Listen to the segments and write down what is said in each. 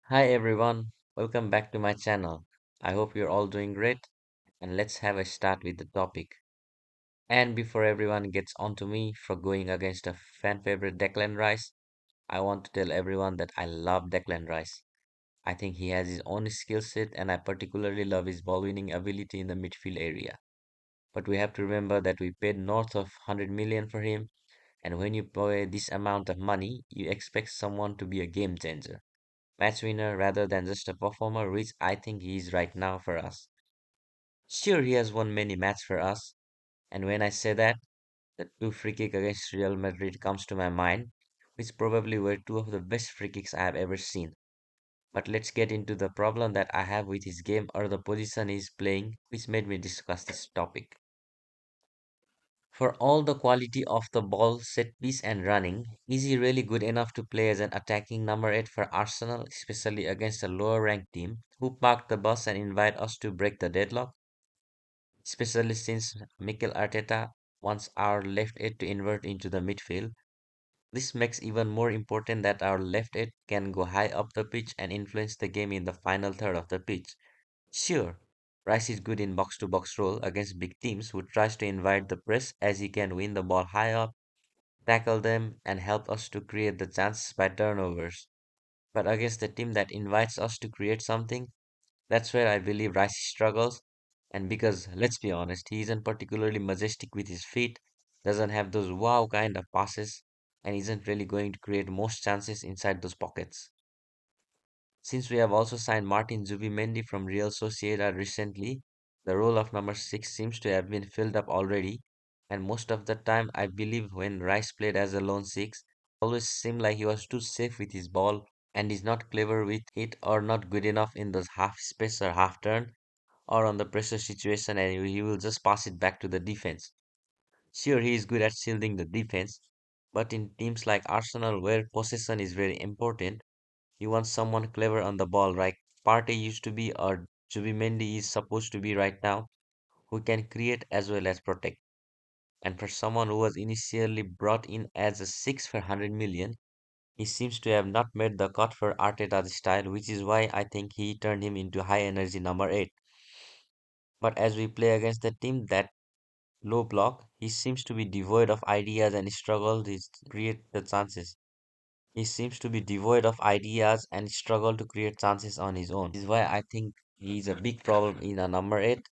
Hi everyone, welcome back to my channel. I hope you're all doing great and let's have a start with the topic. And before everyone gets onto me for going against a fan favorite Declan Rice, I want to tell everyone that I love Declan Rice. I think he has his own skill set and I particularly love his ball winning ability in the midfield area. But we have to remember that we paid north of 100 million for him, and when you pay this amount of money, you expect someone to be a game changer, match winner rather than just a performer, which I think he is right now for us. Sure, he has won many matches for us, and when I say that, the two free kick against Real Madrid comes to my mind, which probably were two of the best free kicks I have ever seen. But let's get into the problem that I have with his game or the position he's playing, which made me discuss this topic. For all the quality of the ball, set piece, and running, is he really good enough to play as an attacking number 8 for Arsenal, especially against a lower ranked team who park the bus and invite us to break the deadlock? Especially since Mikel Arteta wants our left eight to invert into the midfield. This makes even more important that our left eight can go high up the pitch and influence the game in the final third of the pitch. Sure, Rice is good in box to box role against big teams who tries to invite the press as he can win the ball high up, tackle them, and help us to create the chances by turnovers. But against the team that invites us to create something, that's where I believe Rice struggles. And because, let's be honest, he isn't particularly majestic with his feet, doesn't have those wow kind of passes, and isn't really going to create most chances inside those pockets. Since we have also signed Martin Zubimendi from Real Sociedad recently, the role of number 6 seems to have been filled up already, and most of the time I believe when Rice played as a lone 6, always seemed like he was too safe with his ball and is not clever with it or not good enough in those half space or half turn or on the pressure situation and he will just pass it back to the defense. Sure, he is good at shielding the defense, but in teams like Arsenal where possession is very important, you want someone clever on the ball, like Partey used to be or Jubimendi is supposed to be right now, who can create as well as protect. And for someone who was initially brought in as a 6 for 100 million, he seems to have not made the cut for Arteta's style, which is why I think he turned him into high energy number 8. But as we play against the team that low block, he seems to be devoid of ideas and struggles to create the chances. He seems to be devoid of ideas and struggle to create chances on his own. This is why I think he's a big problem in a number 8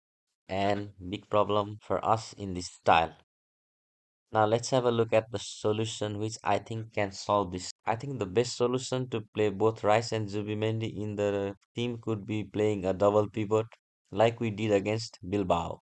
and big problem for us in this style. Now let's have a look at the solution which I think can solve this. I think the best solution to play both Rice and Zubimendi in the team could be playing a double pivot like we did against Bilbao.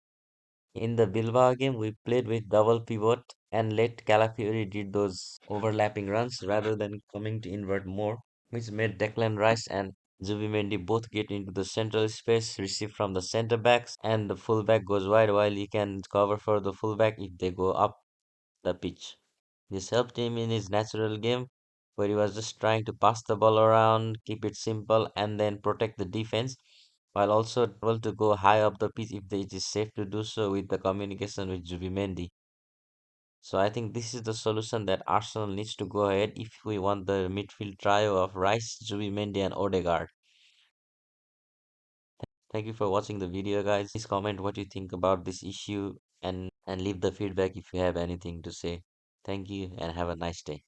In the Bilbao game, we played with double pivot and let Calafiori did those overlapping runs rather than coming to invert more, which made Declan Rice and Zubimendi both get into the central space, receive from the center backs, and the fullback goes wide while he can cover for the fullback if they go up the pitch. This helped him in his natural game, where he was just trying to pass the ball around, keep it simple, and then protect the defense, while also able to go high up the pitch if it is safe to do so with the communication with Zubimendi. So I think this is the solution that Arsenal needs to go ahead if we want the midfield trio of Rice, Zubimendi, and Odegaard. Thank you for watching the video, guys. Please comment what you think about this issue and leave the feedback if you have anything to say. Thank you and have a nice day.